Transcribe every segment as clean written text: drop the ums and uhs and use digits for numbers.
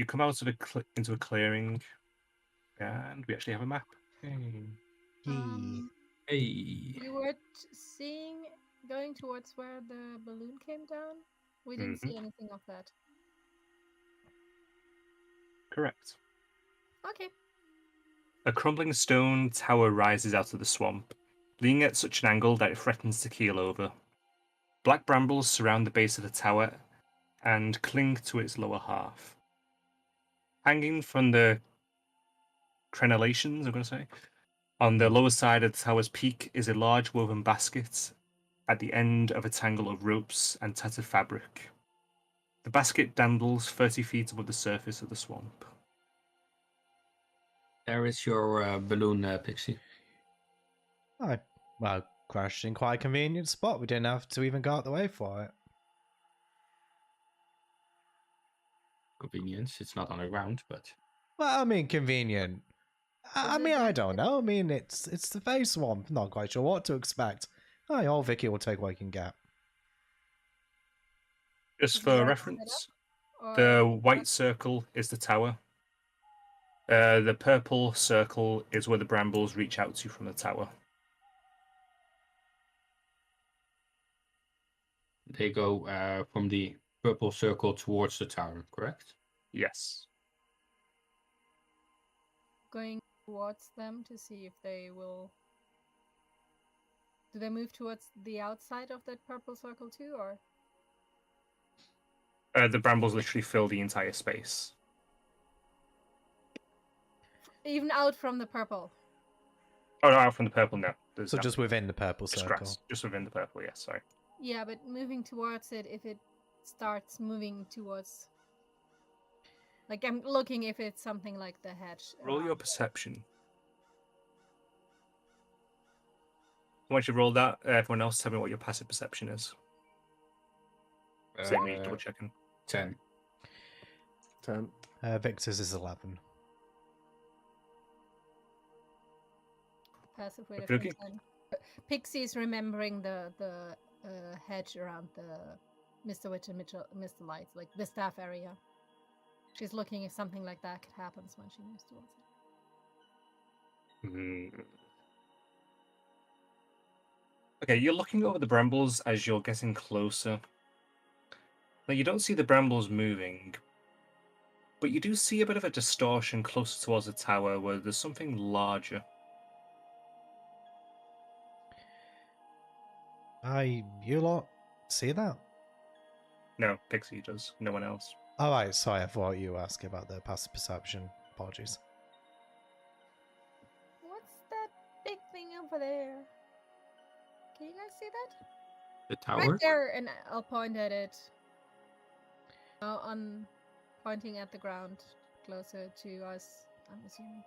You come out of into a clearing, and we actually have a map. Hey. Hey. We were going towards where the balloon came down. We didn't see anything of that. Correct. Okay. A crumbling stone tower rises out of the swamp, leaning at such an angle that it threatens to keel over. Black brambles surround the base of the tower and cling to its lower half. Hanging from the crenellations, I'm going to say, on the lower side of the tower's peak is a large woven basket at the end of a tangle of ropes and tattered fabric. The basket dandles 30 feet above the surface of the swamp. There is your balloon, Pixie. Well, crashed in quite a convenient spot. We didn't have to even go out the way for it. Convenience. It's not on the ground, but... Well, I mean, convenient. I don't know. I mean, it's the face swamp. Not quite sure what to expect. Old Vicky will take what he can get. Just for reference, the white circle is the tower. The purple circle is where the brambles reach out to from the tower. They go from the purple circle towards the tower, correct? Yes. Going towards them to see if they will... Do they move towards the outside of that purple circle too, or...? The brambles literally fill the entire space. Even out from the purple? Oh, no, out from the purple, no. So just within the purple circle? Grass. Just within the purple, yes, sorry. Yeah, but moving towards it, if it starts moving towards... Like, I'm looking if it's something like the hedge. Roll your perception. Once you've rolled that, everyone else tell me what your passive perception is. Same me, double checking. 10. 10. Victor's is 11. Passive rate of Okay. 10. Pixie's remembering the hedge around the Mr. Witch and Mr. Lights, like the staff area. She's looking if something like that could happen when she moves towards it. Okay, you're looking over the brambles as you're getting closer. Now, you don't see the brambles moving, but you do see a bit of a distortion closer towards the tower where there's something larger. You lot see that? No, Pixie does. No one else. All right, sorry, I thought you were asking about the passive perception. Apologies. What's that big thing over there? Can you guys see that? The tower? Right there, and I'll point at it. On pointing at the ground closer to us, I'm assuming.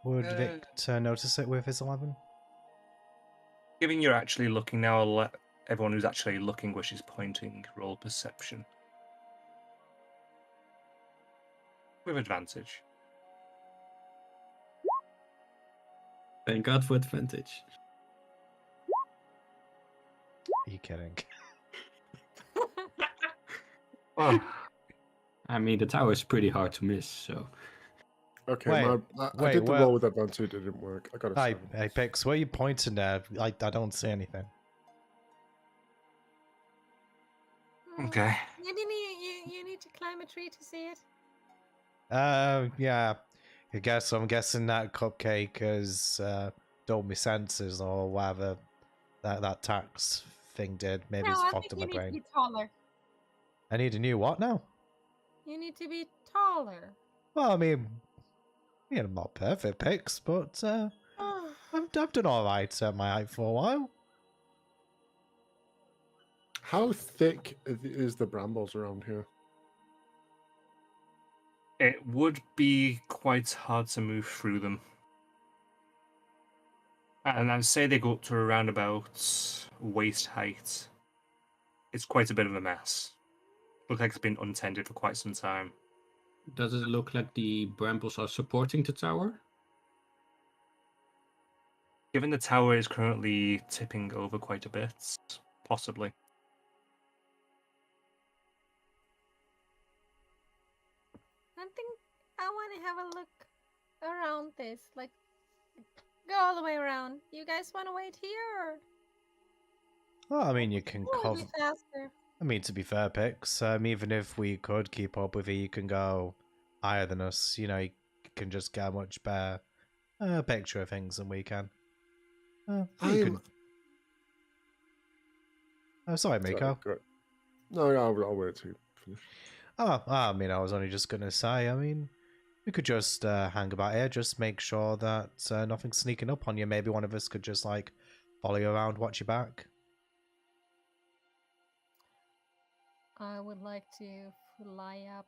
Would Victor notice it with his 11? Given you're actually looking now, I'll let everyone who's actually looking where she's pointing roll perception. With advantage. Thank God for advantage. Are you kidding? Oh. I mean, the tower is pretty hard to miss, so... Okay, Wait, I did the roll with advantage, it didn't work. I got a 7. Hey, Pix, where are you pointing there? I don't see anything. Okay. You need to climb a tree to see it. Yeah. I'm guessing that cupcake has dulled my senses or whatever that tax thing did. Maybe it's fucked up my brain. You need to be taller. I need a new what now? You need to be taller. Well, I mean, I'm not perfect, Pix, but I've done all right at my height for a while. How thick is the brambles around here? It would be quite hard to move through them. And I'd say they go up to around about waist height. It's quite a bit of a mess. Looks like it's been untended for quite some time. Does it look like the brambles are supporting the tower? Given the tower is currently tipping over quite a bit, possibly. want to have a look around this. Like, go all the way around. You guys want to wait here? Well, I mean, you can Or will it cover. be faster? I mean, to be fair, Pix, even if we could keep up with you, you can go higher than us. You know, you can just get a much better picture of things than we can. You I'm. Oh, sorry, Sorry, Miko. go- No, I'll wait till you finish. Oh, I mean, I was only just gonna say. I mean, we could just hang about here, just make sure that nothing's sneaking up on you. Maybe one of us could just like follow you around, watch your back. I would like to fly up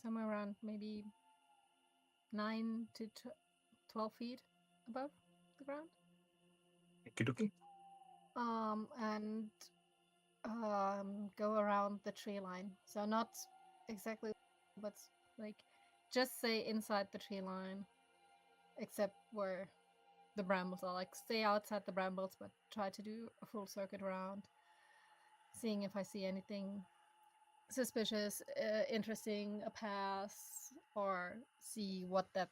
somewhere around maybe 9 to 12 feet above the ground. Okie And go around the tree line. So not exactly, but like just say inside the tree line, except where the brambles are. Like stay outside the brambles, but try to do a full circuit around, seeing if I see anything suspicious, interesting, a pass, or see what that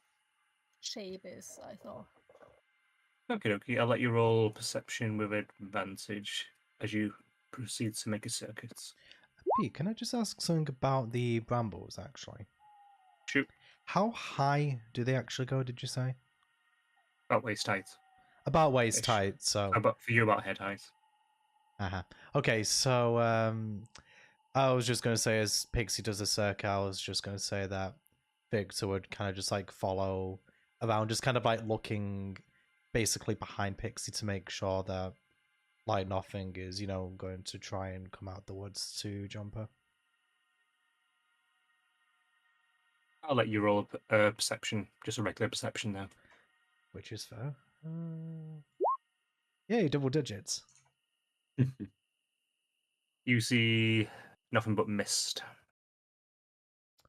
shape is. I thought. Okay. I'll let you roll perception with advantage as you proceed to make a circuit. Pete, can I just ask something about the brambles, actually? Shoot. How high do they actually go, did you say? About waist height. About waist Ish. height, so... For you, about head height. Uh-huh. Okay, so I was just going to say, as Pixie does a circle, I was just going to say that Victor would kind of just like follow around, just kind of like looking basically behind Pixie to make sure that like nothing is, you know, going to try and come out the woods to jump her. I'll let you roll a perception, just a regular perception now. Which is fair. Yay, double digits. You see nothing but mist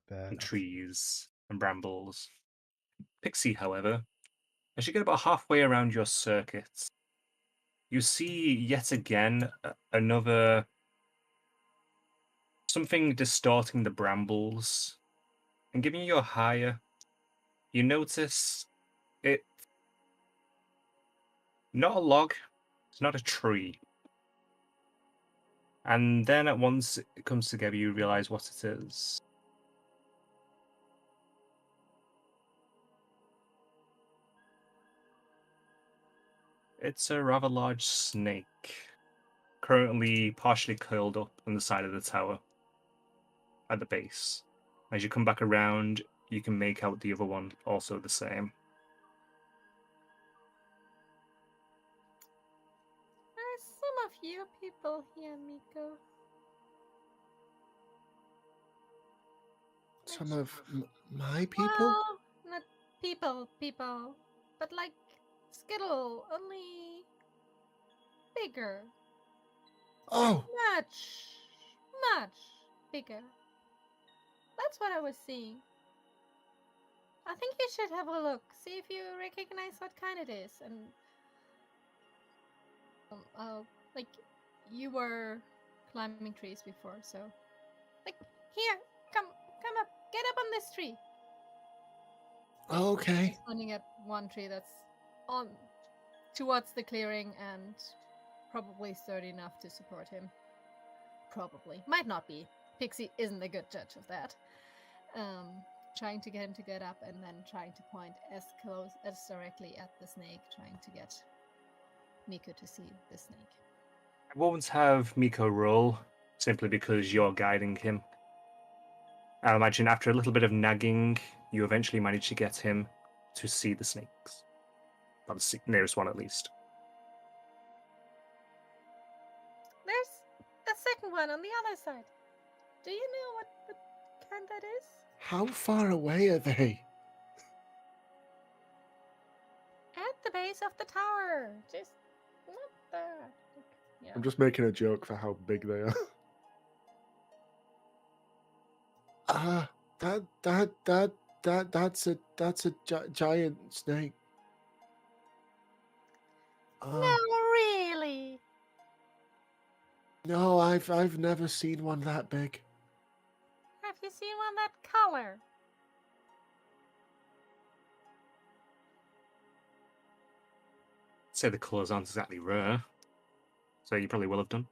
Fair and enough. trees and brambles. Pixie, however, as you get about halfway around your circuit, you see yet again another something distorting the brambles and giving you a higher. You notice it not a log, it's not a tree. And then at once it comes together, you realize what it is. It's a rather large snake, currently partially curled up on the side of the tower at the base. As you come back around, you can make out the other one, also the same. There's some of you people here, Miko. Some of my people? Well, not people, but like Skittle, only bigger. Oh, Much bigger. That's what I was seeing. I think you should have a look, see if you recognize what kind it is, and like you were climbing trees before, so like here, come up, get up on this tree. okay. He's pointing at one tree that's on towards the clearing and probably sturdy enough to support him. Probably. Might not be. Pixie isn't a good judge of that. Trying to get him to get up and then trying to point as close as directly at the snake, trying to get Miko to see the snake. I won't have Miko roll, simply because you're guiding him. I imagine after a little bit of nagging, you eventually manage to get him to see the snakes. Well, the nearest one at least. There's a second one on the other side. Do you know what kind that is? How far away are they? At the base of the tower. Just not there. Yeah. I'm just making a joke for how big they are. That's a giant snake. No, really. No, I've never seen one that big. Do you want that color? Say the colours aren't exactly rare, so you probably will have done.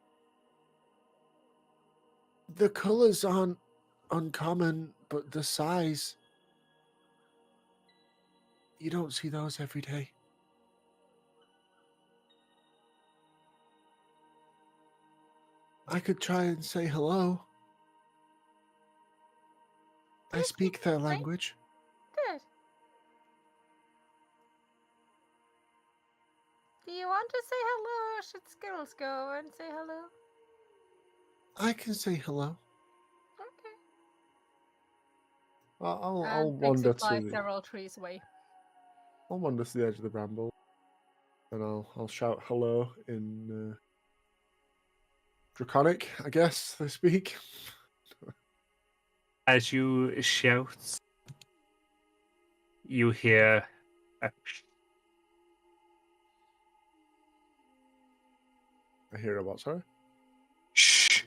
The colours aren't uncommon, but the size. You don't see those every day. I could try and say hello. I You speak their French? language. Good. Do you want to say hello, or should Skittles go and say hello? I can say hello. Okay. I'll And wander Pixie flies to the several trees away. I'll wander to the edge of the bramble, and I'll shout hello in Draconic, I guess they speak. As you shout, you hear a I hear a what? Sorry. shh.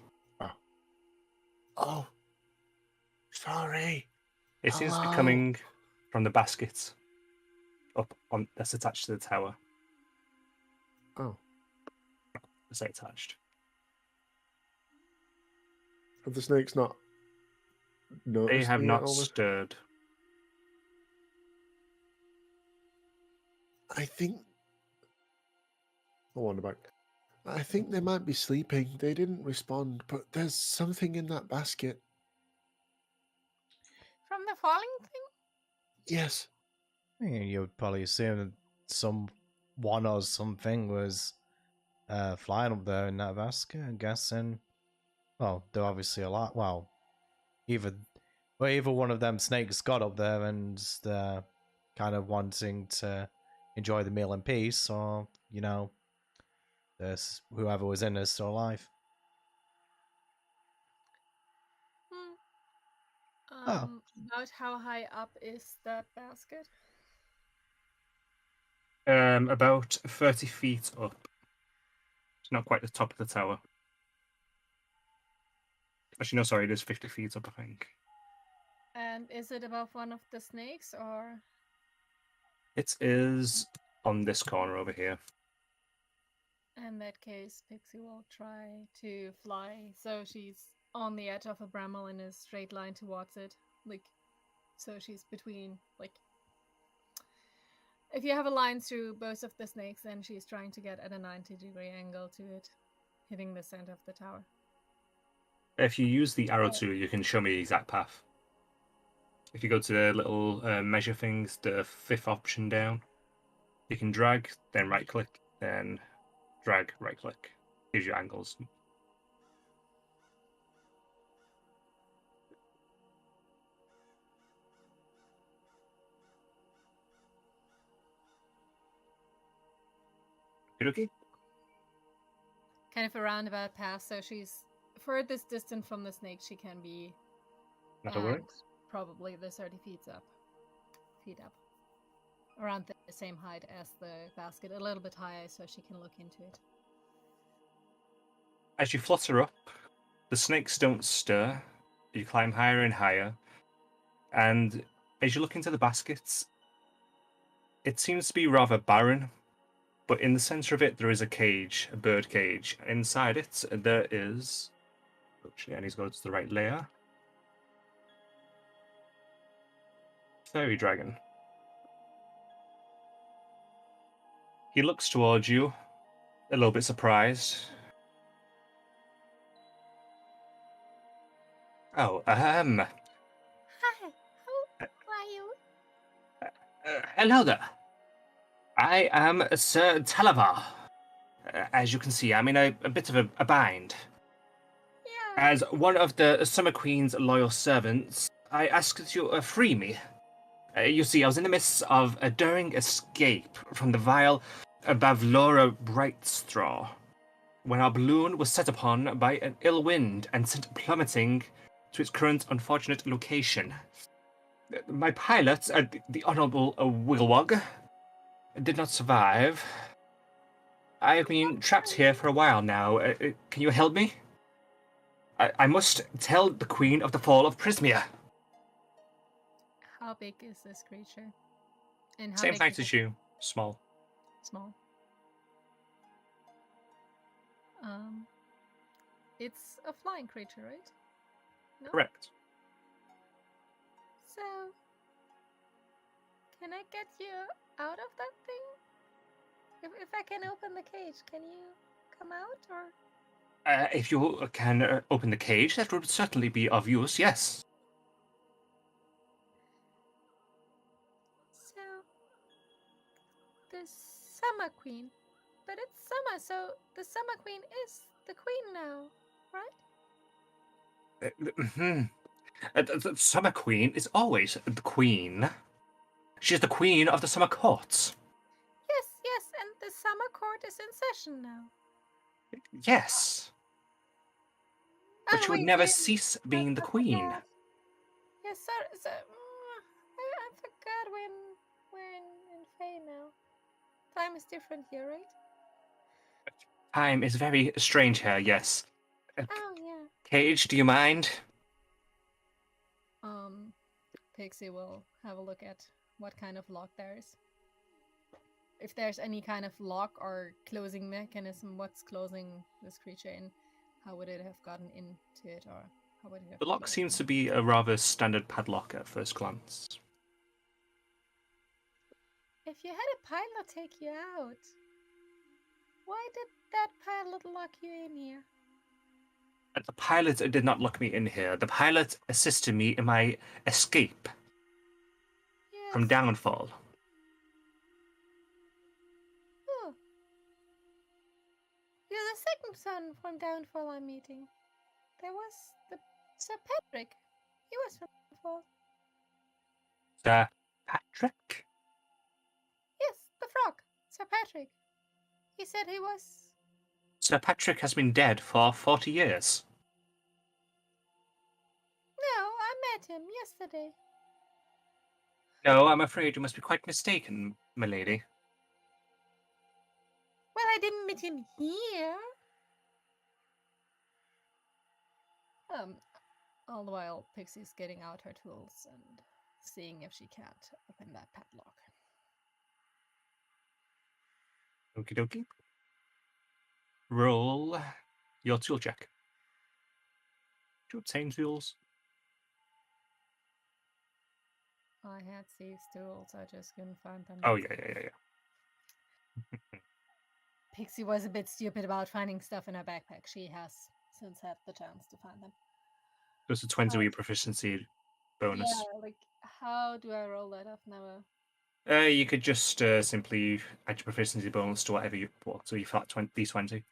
Oh, sorry. It seems to be Hello? coming from the basket up on that's attached to the tower. Oh, I say attached. have the snakes not noticed They have me not at all? stirred. I think. I'll wander back. I think they might be sleeping. They didn't respond, but there's something in that basket. From the falling thing? Yes. You would probably assume that someone or something was flying up there in that basket. I'm guessing. Well, they're obviously a lot. Well, either one of them snakes got up there and they're kind of wanting to enjoy the meal in peace, or there's whoever was in is still alive. About how high up is that basket? About 30 feet up. It's not quite the top of the tower. Actually, no, sorry, it is 50 feet up, I think. And is it above one of the snakes, or? It is on this corner over here. In that case, Pixie will try to fly so she's on the edge of a bramble in a straight line towards it. So she's between, if you have a line through both of the snakes, then she's trying to get at a 90-degree angle to it, hitting the center of the tower. If you use the arrow tool, you can show me the exact path. If you go to the little measure things, the 5th option down, you can drag, then right click, then drag, right click. Gives you angles. Okay. Kind of a roundabout path, so she's furthest distant from the snake she can be. Not a worry. And probably the 30 feet up. Around the same height as the basket, a little bit higher so she can look into it. As you flutter up, the snakes don't stir. You climb higher and higher. And as you look into the baskets, it seems to be rather barren. But in the center of it, there is a cage, a bird cage. Inside it, there is... Actually, I need to go to the right layer. Fairy dragon. He looks towards you, a little bit surprised. Oh, Hi, who are you? hello there. I am Sir Talavar. As you can see, I'm in a bit of a bind. Yeah. As one of the Summer Queen's loyal servants, I ask that you free me. You see, I was in the midst of a daring escape from the vile Bavlora Brightstraw, when our balloon was set upon by an ill wind and sent plummeting to its current unfortunate location. My pilot, the Honourable Wigglewog, did not survive. I have been trapped here for a while now. Can you help me? I must tell the Queen of the Fall of Prismia. How big is this creature? And how Same big height is as it? you. Small. Small. It's a flying creature, right? No? Correct. So, can I get you out of that thing? If I can open the cage, can you come out or? If you can open the cage, that would certainly be of use, yes. So, the Summer Queen. But it's summer, so the Summer Queen is the queen now, right? The Summer Queen is always the Queen. She's the Queen of the Summer Courts. Yes, and the Summer Court is in session now. Yes. But she would we never did. cease being the I Queen. forgot. Yes, sir. I forgot when we're in Fae now. Time is different here, right? Time is very strange here, yes. Oh, yeah. Cage, do you mind? Pixie will have a look at what kind of lock there is. If there's any kind of lock or closing mechanism, what's closing this creature in? How would it have gotten into it, or how would it have? The lock seems to be a rather standard padlock at first glance. If you had a pilot take you out, why did that pilot lock you in here? The pilot did not lock me in here. The pilot assisted me in my escape from Downfall. Oh. You're the second son from Downfall I'm meeting. There was the Sir Patrick. He was from Downfall. Sir Patrick? Yes, the frog. Sir Patrick. He said he was... Sir Patrick has been dead for 40 years. No, I met him yesterday. No, I'm afraid you must be quite mistaken, my lady. Well, I didn't meet him here. All the while, Pixie's getting out her tools and seeing if she can't open that padlock. Okie dokie. Roll your tool check. To obtain tools. I had these tools, I just couldn't find them. Oh, yeah. Pixie was a bit stupid about finding stuff in her backpack. She has since had the chance to find them. There's a 20 with your proficiency bonus. Yeah, like, how do I roll that up now? You could just simply add your proficiency bonus to whatever you bought, so you flat d20.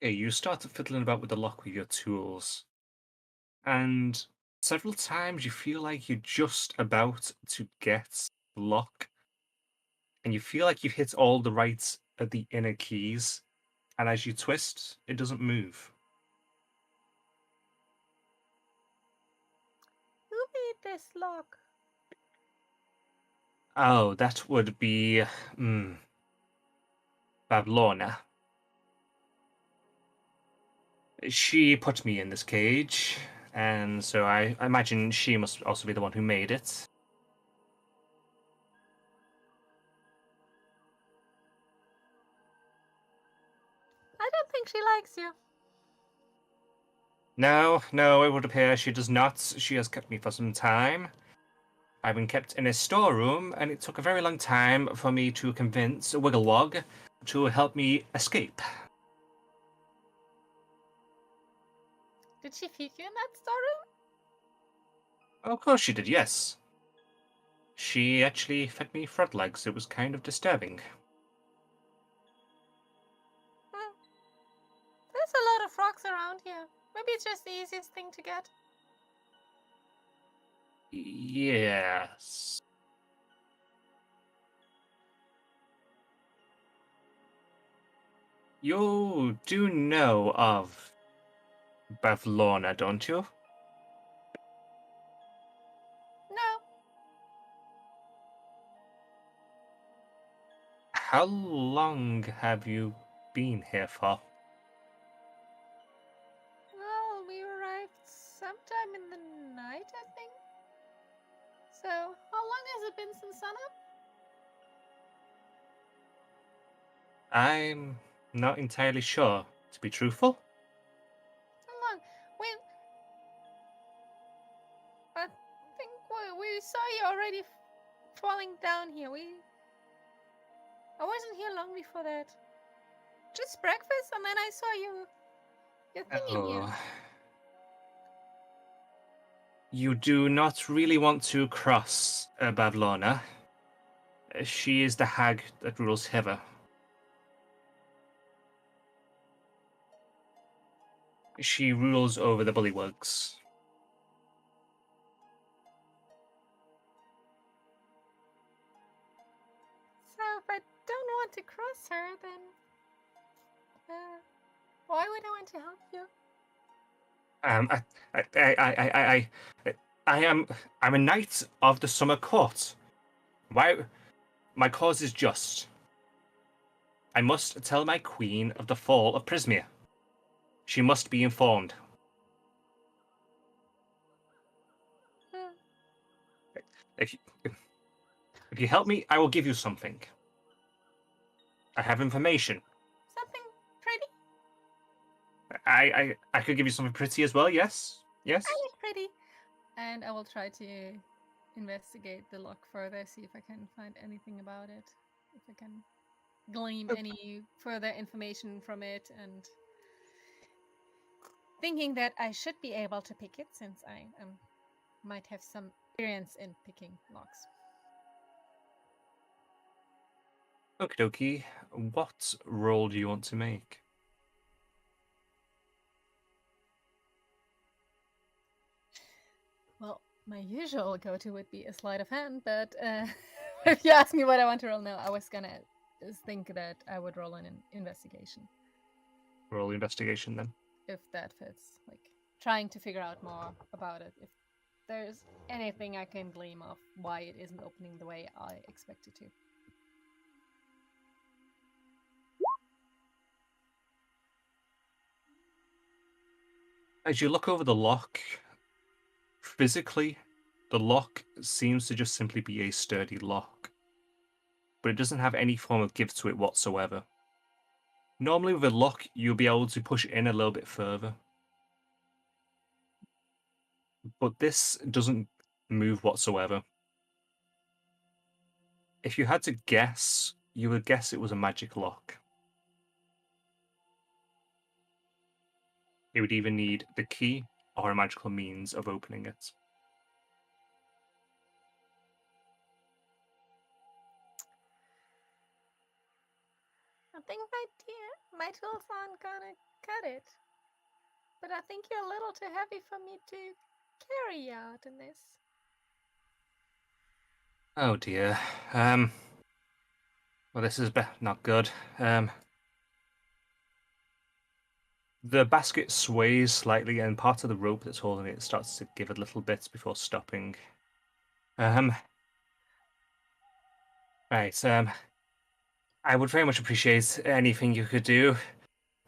Okay, you start fiddling about with the lock with your tools, and several times you feel like you're just about to get the lock, and you feel like you've hit all the right at the inner keys, and as you twist, it doesn't move. Who made this lock? Oh, that would be Babylona. She put me in this cage, and so I imagine she must also be the one who made it. I don't think she likes you. No, it would appear she does not. She has kept me for some time. I've been kept in a storeroom, and it took a very long time for me to convince Wigglewog to help me escape. Did she feed you in that storeroom? Of course she did, yes. She actually fed me frog legs. It was kind of disturbing. There's a lot of frogs around here. Maybe it's just the easiest thing to get. Yes. You do know of Bavlorna, don't you? No. How long have you been here for? Well, we arrived sometime in the night, I think. So, how long has it been since sunup? I'm not entirely sure, to be truthful. How long? I think we saw you already falling down here. I wasn't here long before that. Just breakfast, and then I saw your thing in here. Oh. You do not really want to cross Bavlorna. She is the hag that rules Heather. She rules over the bullywugs. So if I don't want to cross her, then why would I want to help you? I'm a knight of the Summer Court. Why? My cause is just. I must tell my queen of the fall of Prismia. She must be informed. Hmm. If you help me, I will give you something. I have information. Something pretty? I could give you something pretty as well. Yes. Yes. I like pretty. And I will try to investigate the lock further, see if I can find anything about it. If I can glean any further information from it, and thinking that I should be able to pick it since I might have some experience in picking locks. Okie dokie. What roll do you want to make? Well, my usual go-to would be a sleight of hand, but if you ask me what I want to roll now, I was gonna just think that I would roll an investigation, Roll investigation then. if that fits. Like, trying to figure out more about it, if there's anything I can glean of why it isn't opening the way I expect it to. As you look over the lock, physically, the lock seems to just simply be a sturdy lock, but it doesn't have any form of give to it whatsoever. Normally with a lock, you'll be able to push it in a little bit further, but this doesn't move whatsoever. If you had to guess, you would guess it was a magic lock. It would either need the key or a magical means of opening it. I think my tools aren't gonna cut it. But I think you're a little too heavy for me to carry out in this. Oh dear. Well, this is not good. The basket sways slightly, and part of the rope that's holding it starts to give a little bit before stopping. Right. I would very much appreciate anything you could do.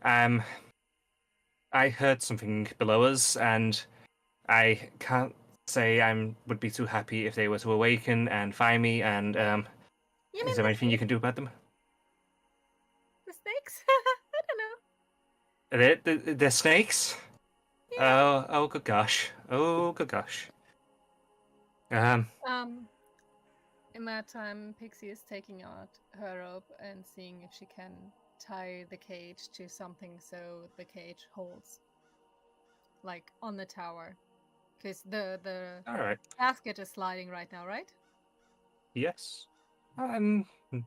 I heard something below us, and I can't say I would be too happy if they were to awaken and find me. And You is mean there anything you can do about them? the snakes? I don't know. They're snakes. Yeah. Oh good gosh. Oh good gosh. In that time, Pixie is taking out her rope and seeing if she can tie the cage to something so the cage holds, like on the tower, because the All right. basket is sliding right now, right? Yes. I'm not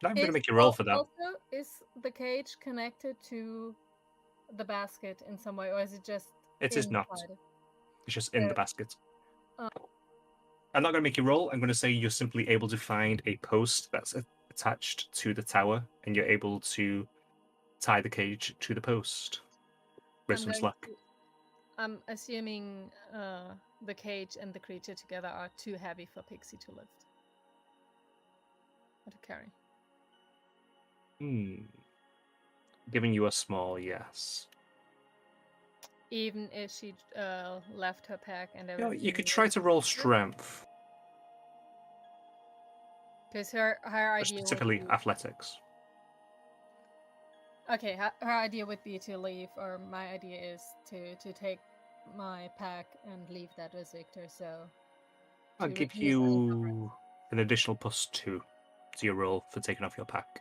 going to Is make you roll for that. Also, is the cage connected to the basket in some way, or is it just It is not. inside? It's just in the There- basket. Oh. I'm not going to make you roll. I'm going to say you're simply able to find a post that's attached to the tower, and you're able to tie the cage to the post with some going slack. to- I'm assuming the cage and the creature together are too heavy for Pixie to lift. Or to carry. Giving you a small yes. Even if she left her pack and You know, everything. you could try to roll strength, Because her or idea specifically would be, athletics. okay, her idea would be to leave, or my idea is to take my pack and leave that with Victor. So I'll to give reduce any coverage. you an additional +2 to your roll for taking off your pack.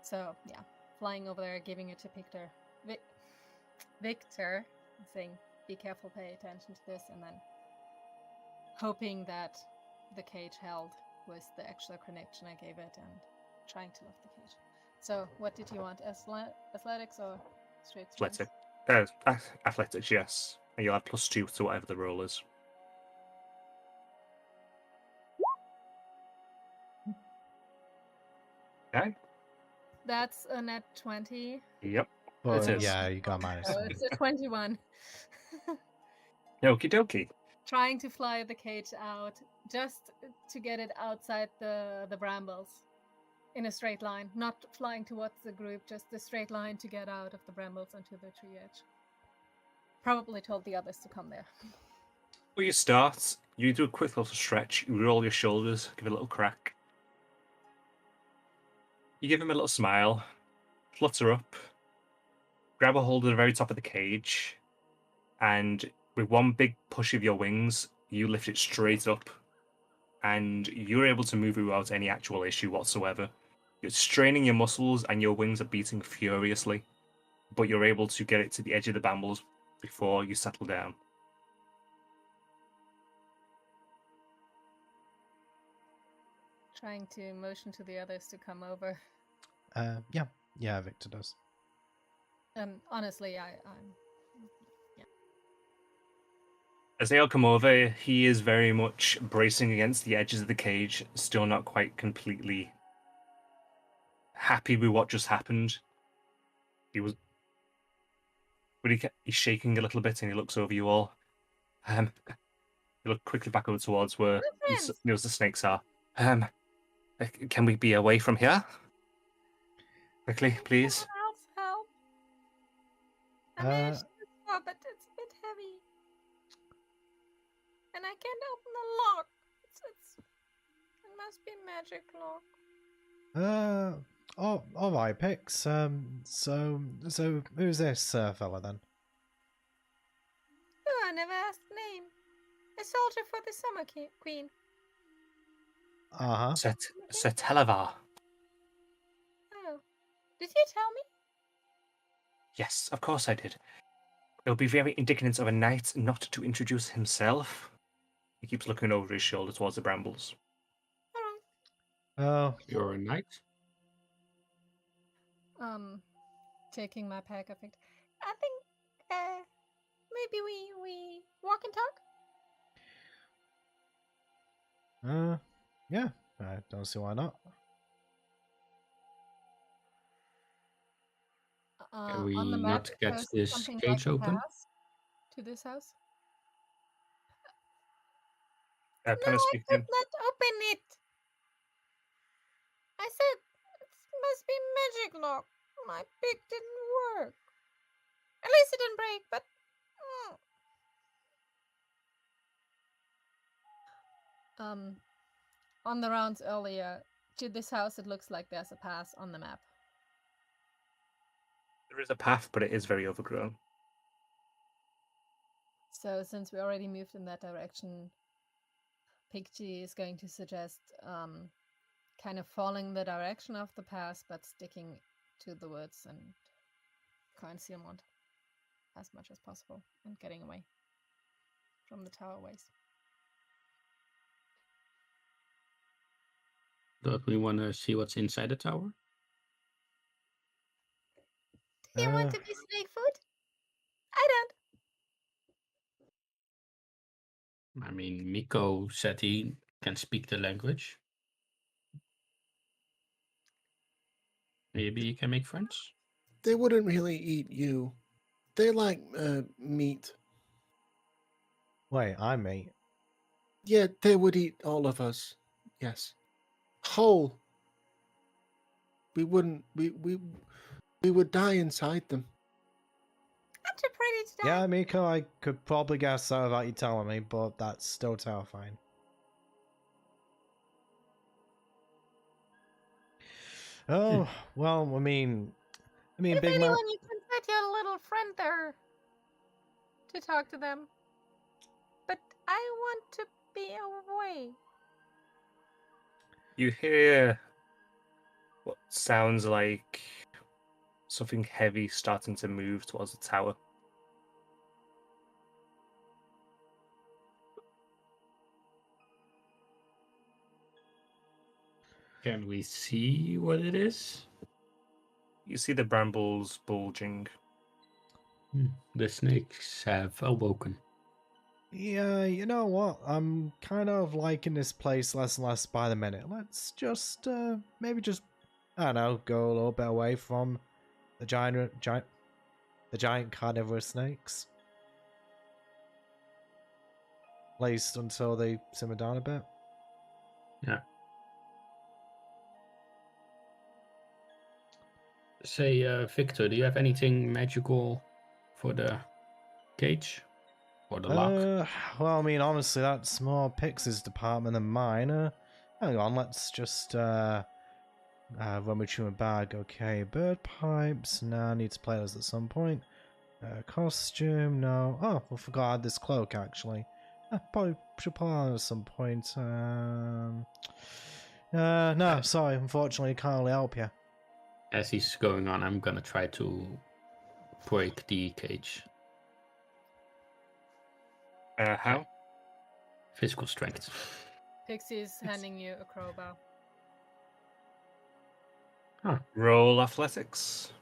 So yeah, flying over there, giving it to Victor. Victor, saying, "Be careful, pay attention to this," and then hoping that the cage held was the actual connection I gave it, and trying to lift the cage. So, what did you want? Athletics or straight strength? Athletics, yes. And you'll add +2 to whatever the roll is. Okay. That's a net 20. Yep. Well, It is. yeah, you got minus. So it's a 21. Okie dokie. Trying to fly the cage out just to get it outside the brambles in a straight line, not flying towards the group, just a straight line to get out of the brambles onto the tree edge. Probably told the others to come there. Well, you start, you do a quick little stretch, you roll your shoulders, give it a little crack. You give him a little smile, flutter up, grab a hold of the very top of the cage, and with one big push of your wings, you lift it straight up, and you're able to move without any actual issue whatsoever. You're straining your muscles and your wings are beating furiously, but you're able to get it to the edge of the brambles before you settle down. Trying to motion to the others to come over. Yeah, Victor does. Honestly, I'm As they all come over, he is very much bracing against the edges of the cage, still not quite completely happy with what just happened. He's shaking a little bit, and he looks over you all. You look quickly back over towards where he friends. knows the snakes are. Can we be away from here? Quickly, please. Help! I Uh, managed to stop, but it's a bit heavy. And I can't open the lock. It must be a magic lock. All right, Pix. So who's this fella then? Oh, I never asked name. A soldier for the Summer Queen. Uh huh. Sir Televar. Oh, did you tell me? Yes, of course I did. It would be very indignant of a knight not to introduce himself. He keeps looking over his shoulder towards the brambles. Alright. Oh, You're a knight? Taking my pack, I think. Maybe we walk and talk? yeah. I don't see why not. Can we On the map, not it get shows this something cage like a open? path to this house. Penna No, I speaking. could not open it. I said it must be magic lock. My pick didn't work. At least it didn't break, but on the rounds earlier to this house, it looks like there's a path on the map. There is a path, but it is very overgrown. So since we already moved in that direction, Pixie is going to suggest kind of following the direction of the path, but sticking to the woods and concealment as much as possible and getting away from the tower ways. Don't we want to see what's inside the tower? Do you want to be snake food? I don't. I mean, Miko said he can speak the language. Maybe you can make friends? they wouldn't really eat you. They like meat. Wait, I'm meat. Yeah, they would eat all of us. Yes, whole. We wouldn't. We would die inside them. Aren't you pretty to die? Yeah, Miko, I could probably guess that without you telling me, but that's still terrifying. Oh, well, I mean, If Big anyone, Man. you can set your little friend there to talk to them. But I want to be away. You hear what sounds like something heavy starting to move towards the tower. Can we see what it is? You see the brambles bulging. The snakes have awoken. Yeah, you know what? I'm kind of liking this place less and less by the minute. Let's just, maybe just, I don't know, go a little bit away from the giant carnivorous snakes. At least until they simmer down a bit. Yeah. Say, Victor, do you have anything magical for the cage? Or the lock? Well, I mean, honestly, that's more Pix's department than mine. Hang on, let's just, rummage through my bag. Okay, bird pipes. Nah, I need to play those at some point. Costume, no. Oh, I forgot I had this cloak, actually. Probably should pull on at some point. No, sorry, unfortunately, can't really help you. As he's going on, I'm gonna try to break the cage. How? Physical strength. Pixie's handing you a crowbar. Roll athletics.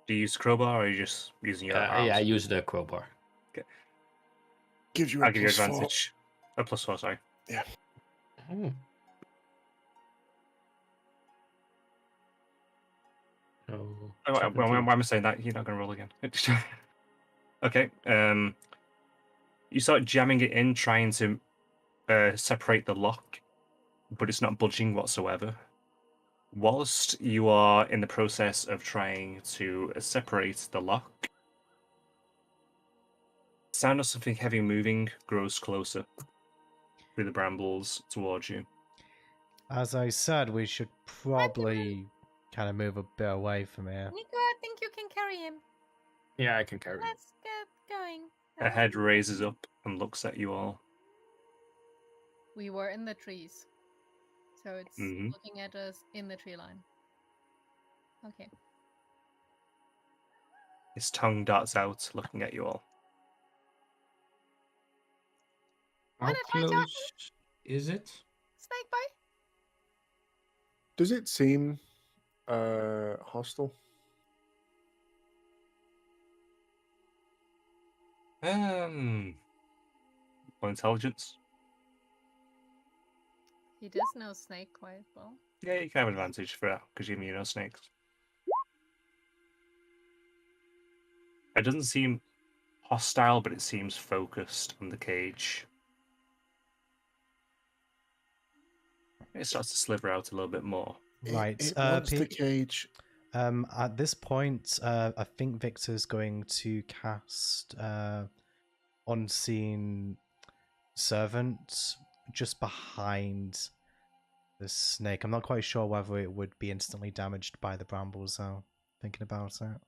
Do you use crowbar or are you just using your arms? Yeah, I use the crowbar. Gives you a I'll give you +4. advantage. A +4, sorry. Oh. So, Why am I saying that? You're not going to roll again. Okay. You start jamming it in, trying to separate the lock, but it's not budging whatsoever. Whilst you are in the process of trying to separate the lock, sound of something heavy moving grows closer through the brambles towards you. As I said, we should probably kind of move a bit away from here. Nico, I think you can carry him. yeah, I can carry it. Let's get going. A head raises up and looks at you all. We were in the trees. So it's Mhm. looking at us in the tree line. Okay. His tongue darts out, looking at you all. How Wanna try talking? close is it? Snake boy? Does it seem hostile? More intelligence. He does know snake quite well. Yeah, you can have advantage for that because you know snakes. It doesn't seem hostile, but it seems focused on the cage. It starts to sliver out a little bit more. Right, It wants the Pete, cage. at this point, I think Victor's going to cast Unseen Servant just behind the snake. I'm not quite sure whether it would be instantly damaged by the brambles, though, thinking about it.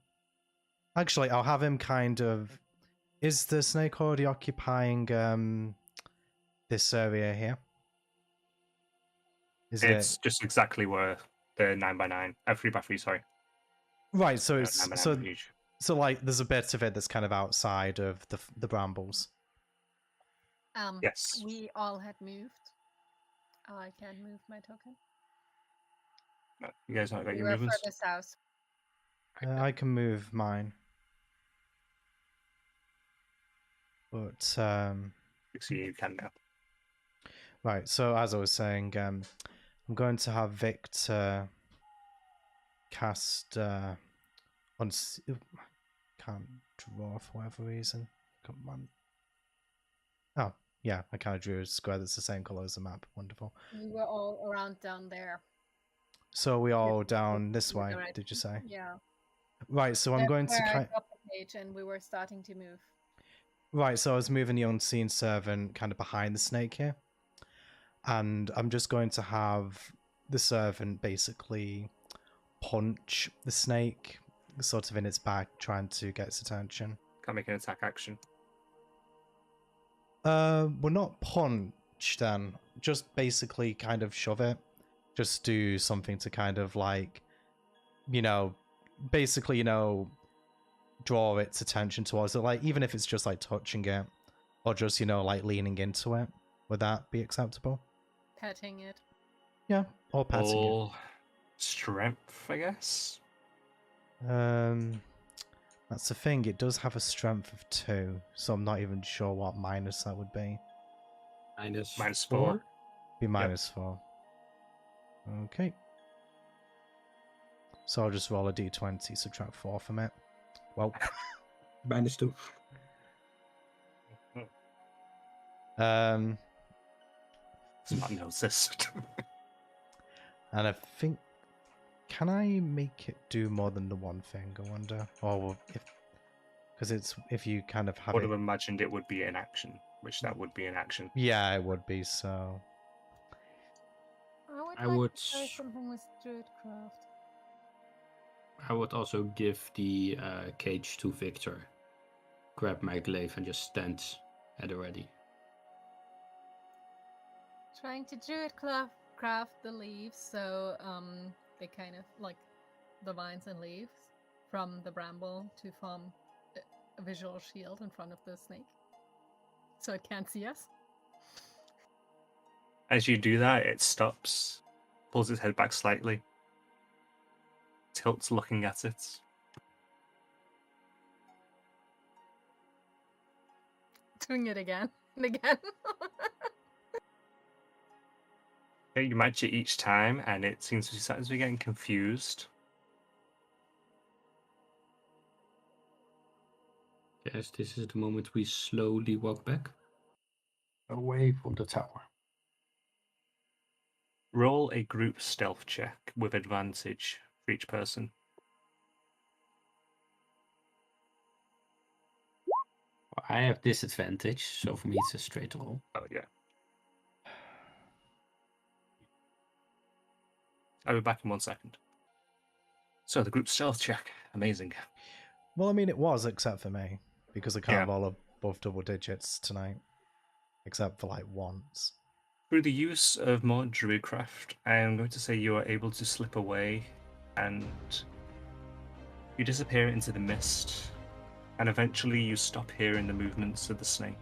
Actually, I'll have him kind of... Is the snake already occupying this area here? Is It's just exactly where the 9x9, 3x3, sorry. Right, so 9x9 so huge. so like there's a bit of it that's kind of outside of the brambles. Yes. We all had moved. I can move my token. You guys not got We your were movements? further south. I can move mine. But So you can now. Right, so as I was saying, I'm going to have Victor cast can't draw for whatever reason. Come on. Oh, yeah, I kind of drew a square that's the same color as the map. Wonderful. We were all around down there. So we all With down this the way, direction. did you say? Yeah. Right, so I'm going to Where I kind. got the page and we were starting to move. Right, so I was moving the unseen servant kind of behind the snake here. And I'm just going to have the servant basically punch the snake, sort of in its back, trying to get its attention. Can't make an attack action. Well, not punch then. Just basically kind of shove it. Just do something to kind of like, basically, draw its attention towards it. Like, even if it's just like touching it or just, like leaning into it. Would that be acceptable? Petting it. Yeah, or patting it. All strength, I guess. That's the thing. It does have a strength of 2, so I'm not even sure what minus that would be. Minus 4. Be minus 4. Okay. So I'll just roll a d20, subtract 4 from it. Well, -2. It's not noticed. And I think, can I make it do more than the one thing? I wonder, or because if you kind of I have would it. have imagined it would be an action, which that would be an action. Yeah, it would be. So I would like to try something with Druidcraft. I would also give the cage to Victor. Grab my glaive and just stand at the ready. Trying to Druidcraft the leaves, so they kind of like the vines and leaves from the bramble to form a visual shield in front of the snake, so it can't see us. As you do that, it stops, pulls its head back slightly, tilts looking at it. Doing it again and again. Okay, you match it each time, and it seems to be getting confused. Yes, this is the moment we slowly walk back. Away from the tower. Roll a group stealth check with advantage for each person. I have disadvantage, so for me it's a straight roll. Oh, yeah. I'll be back in 1 second. So, the group stealth check. Amazing. well, I mean, it was except for me because I can't Yeah. have all above double digits tonight, except for like once. Through the use of more Druidcraft, I am going to say you are able to slip away and you disappear into the mist, and eventually you stop hearing the movements of the snake.